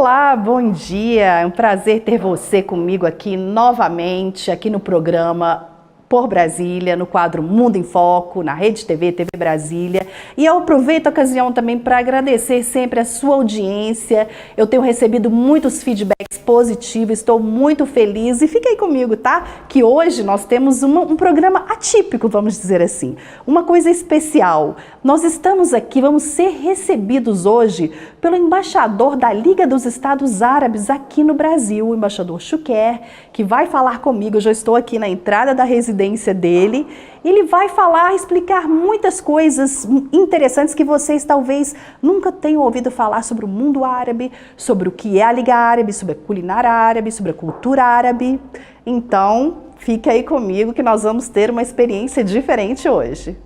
Olá, bom dia. É um prazer ter você comigo aqui novamente, aqui no programa Por Brasília, no quadro Mundo em Foco, na Rede TV, TV Brasília. E eu aproveito a ocasião também para agradecer sempre a sua audiência. Eu tenho recebido muitos feedbacks positivos, estou muito feliz. E fica aí comigo, tá? Que hoje nós temos um programa atípico, vamos dizer assim. Uma coisa especial. Nós estamos aqui, vamos ser recebidos hoje pelo embaixador da Liga dos Estados Árabes aqui no Brasil, o Embaixador Shgair, que vai falar comigo. Eu já estou aqui na entrada da residência dele. Ele vai falar, explicar muitas coisas interessantes que vocês talvez nunca tenham ouvido falar sobre o mundo árabe, sobre o que é a Liga Árabe, sobre a culinária árabe, sobre a cultura árabe. Então, fica aí comigo que nós vamos ter uma experiência diferente hoje.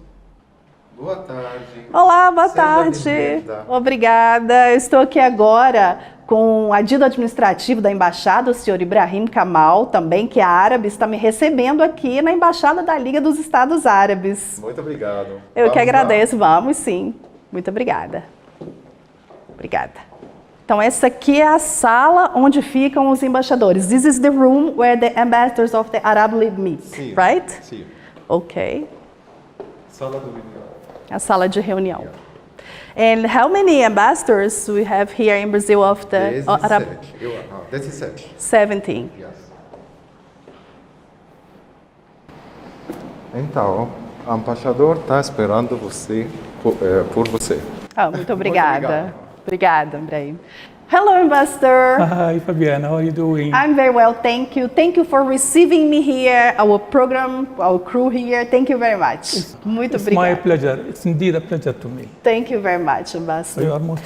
Boa tarde. Olá, boa tarde. Obrigada. Eu estou aqui agora com o adido administrativo da Embaixada, o senhor Ibrahim Kamal, também, que é árabe, está me recebendo aqui na Embaixada da Liga dos Estados Árabes. Muito obrigado. Eu que agradeço. Vamos sim. Muito obrigada. Obrigada. Então, essa aqui é a sala onde ficam os embaixadores. This is the room where the ambassadors of the Arab League meet, sim, right? Sim. Ok. Sala do reunião. A sala de reunião. And how many ambassadors we have here in Brazil of the Arab? 17. 17. Yes. Então, o embaixador está esperando você por você. Oh, muito obrigada. Obrigada, Ibrahim. Hello, Ambassador. Hi, Fabiana. How are you doing? I'm very well, thank you. Thank you for receiving me here, our program, our crew here. Thank you very much. Muito obrigada. It's my pleasure. It's indeed a pleasure to me. Thank you very much, Ambassador. You are most...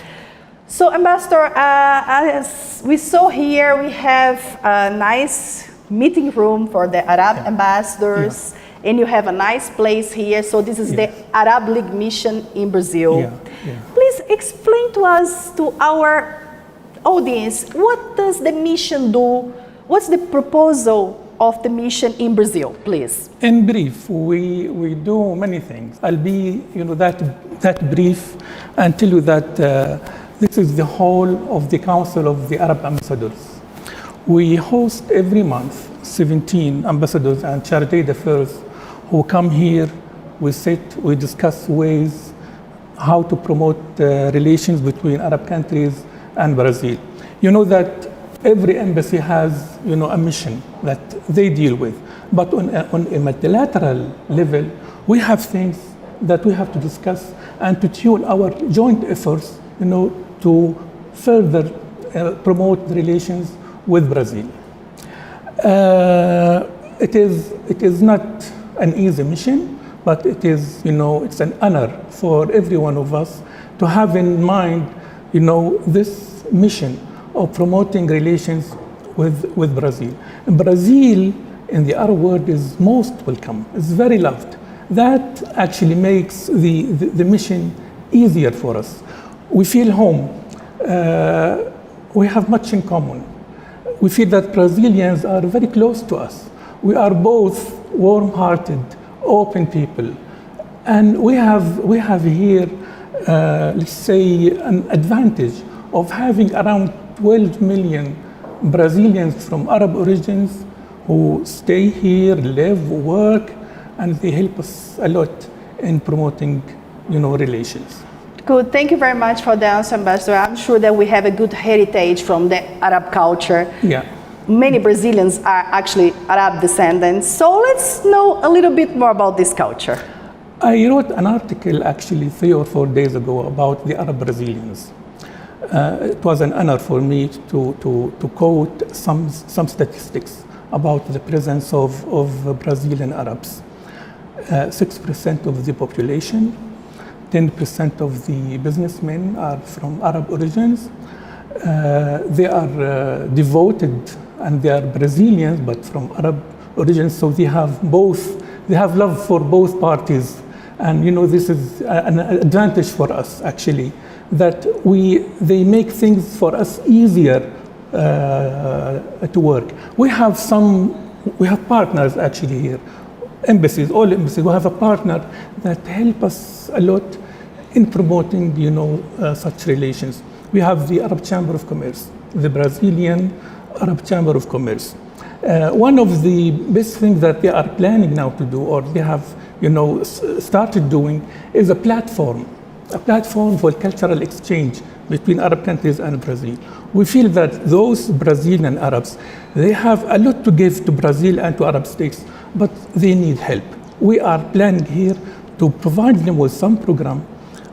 So, Ambassador, as we saw here, we have a nice meeting room for the Arab ambassadors, and you have a nice place here. So this is the Arab League mission in Brazil. Please explain to us, to our audience, what does the mission do? What's the proposal of the mission in Brazil, please? In brief, we do many things. I'll be, that brief and tell you that this is the whole of the Council of the Arab Ambassadors. We host every month 17 ambassadors and charity affairs who come here. We sit, we discuss ways how to promote relations between Arab countries and Brazil. You know that every embassy has, a mission that they deal with. But on a multilateral level, we have things that we have to discuss and to tune our joint efforts, to further promote relations with Brazil. It is not an easy mission, but it is, it's an honor for every one of us to have in mind, this mission of promoting relations with Brazil. Brazil in the Arab world is most welcome, it's very loved. That actually makes the mission easier for us. We feel home, we have much in common. We feel that Brazilians are very close to us. We are both warm-hearted, open people. And we have here, let's say, an advantage of having around 12 million Brazilians from Arab origins who stay here, live, work, and they help us a lot in promoting, relations. Good. Thank you very much for the answer, Ambassador. I'm sure that we have a good heritage from the Arab culture. Yeah. Many Brazilians are actually Arab descendants. So let's know a little bit more about this culture. I wrote an article actually 3 or 4 days ago about the Arab Brazilians. It was an honor for me to quote some statistics about the presence of Brazilian Arabs. 6% of the population, 10% of the businessmen are from Arab origins. They are devoted, and they are Brazilians, but from Arab origins, so they have love for both parties. And this is an advantage for us, actually, that they make things for us easier to work. We have partners actually here, all embassies. We have a partner that help us a lot in promoting, such relations. We have the Arab Chamber of Commerce. the Brazilian Arab Chamber of Commerce. One of the best things that they are planning now to do, or they have, started doing, is a platform for cultural exchange between Arab countries and Brazil. We feel that those Brazilian Arabs, they have a lot to give to Brazil and to Arab states, but they need help. We are planning here to provide them with some program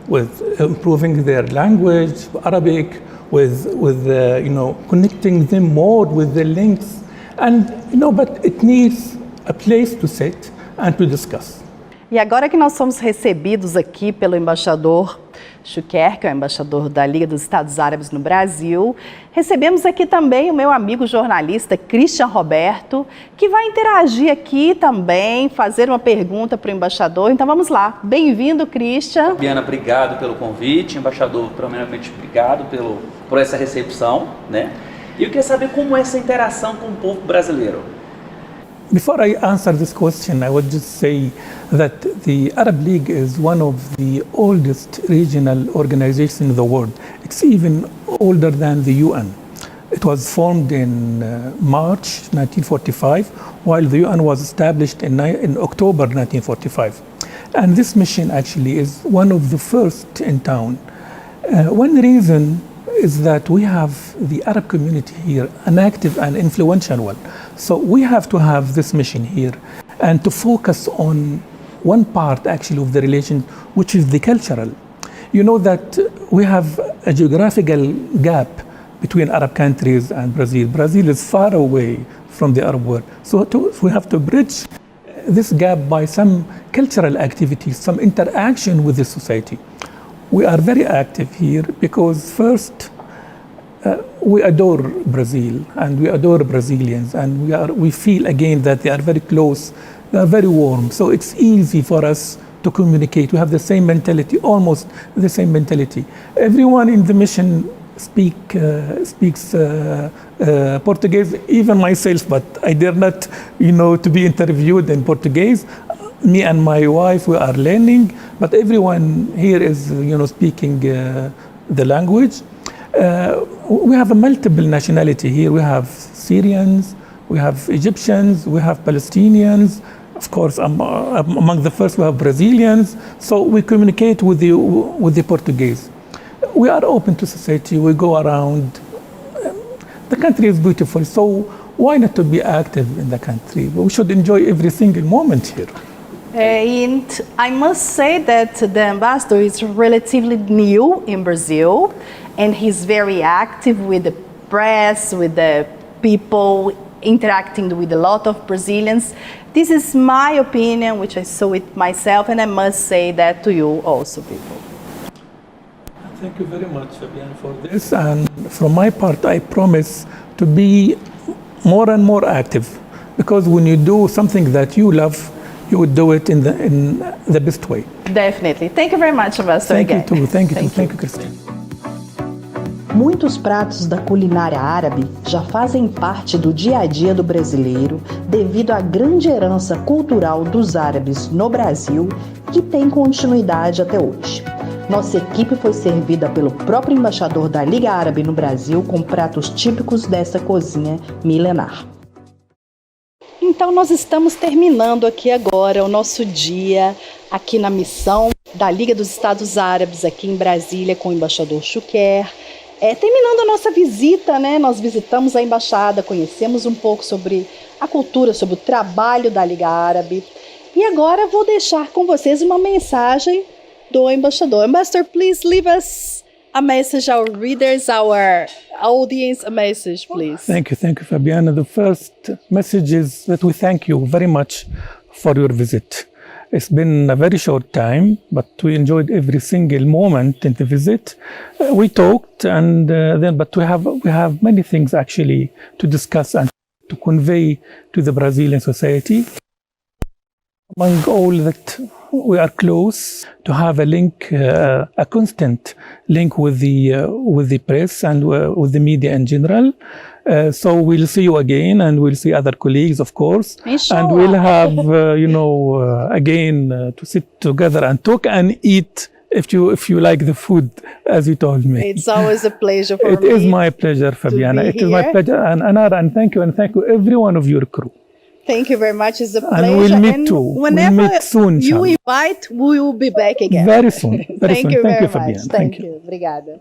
with improving their language, Arabic, with connecting them more with the links. And, but it needs a place to sit and to discuss. E agora que nós somos recebidos aqui pelo embaixador Shgair, que é o embaixador da Liga dos Estados Árabes no Brasil, recebemos aqui também o meu amigo jornalista Christian Roberto, que vai interagir aqui também, fazer uma pergunta para o embaixador. Então vamos lá. Bem-vindo, Christian. Fabiana, obrigado pelo convite. Embaixador, primeiramente, obrigado por essa recepção, né? E eu queria saber como é essa interação com o povo brasileiro. Before I answer this question, I would just say that the Arab League is one of the oldest regional organizations in the world. It's even older than the UN. It was formed in March 1945, while the UN was established in October 1945. And this mission actually is one of the first in town. One reason is that we have the Arab community here, an active and influential one. So we have to have this mission here and to focus on one part actually of the relation, which is the cultural. You know that we have a geographical gap between Arab countries and Brazil. Brazil is far away from the Arab world. So we have to bridge this gap by some cultural activities, some interaction with the society. We are very active here because first, we adore Brazil and we adore Brazilians, and we feel again that they are very close, they are very warm. So it's easy for us to communicate. We have the same mentality, almost the same mentality. Everyone in the mission speaks Portuguese, even myself, but I dare not, to be interviewed in Portuguese. Me and my wife, we are learning, but everyone here is, speaking the language. We have a multiple nationality here. We have Syrians, we have Egyptians, we have Palestinians. Of course, among the first, we have Brazilians. So we communicate with the Portuguese. We are open to society. We go around. The country is beautiful, so why not to be active in the country? We should enjoy every single moment here. And I must say that the ambassador is relatively new in Brazil, and he's very active with the press, with the people, interacting with a lot of Brazilians. This is my opinion, which I saw it myself, and I must say that to you also, people. Thank you very much, Fabian, for this. And from my part, I promise to be more and more active, because when you do something that you love, you would do it in the best way. Definitely. Thank you very much, Ambassador. Thank you too. Thank you, Christine. Muitos pratos da culinária árabe já fazem parte do dia a dia do brasileiro devido à grande herança cultural dos árabes no Brasil, que tem continuidade até hoje. Nossa equipe foi servida pelo próprio embaixador da Liga Árabe no Brasil com pratos típicos dessa cozinha milenar. Então nós estamos terminando aqui agora o nosso dia aqui na missão da Liga dos Estados Árabes aqui em Brasília com o embaixador Shgair. Terminando a nossa visita, né? Nós visitamos a embaixada, conhecemos um pouco sobre a cultura, sobre o trabalho da Liga Árabe. E agora vou deixar com vocês uma mensagem do embaixador. Ambassador, please leave us a message, our readers, our audience, a message, please. Thank you, Fabiana. The first message is that we thank you very much for your visit. It's been a very short time, but we enjoyed every single moment in the visit. We talked, but we have many things actually to discuss and to convey to the Brazilian society. Among all that, we are close to have a link, a constant link with the press and with the media in general. So we'll see you again, and we'll see other colleagues, of course. Inshallah. And we'll have, again, to sit together and talk and eat if you like the food, as you told me. It's always a pleasure for It me. is my pleasure, Fabiana. be It is my here. pleasure and honor, and thank you every one of your crew. Thank you very much. It's a pleasure. And we'll meet too. Whenever We'll meet soon, you inshallah. invite, we will be back again. Very soon. Very Thank soon. you Thank very you, Fabiana. much. Thank you. Obrigada.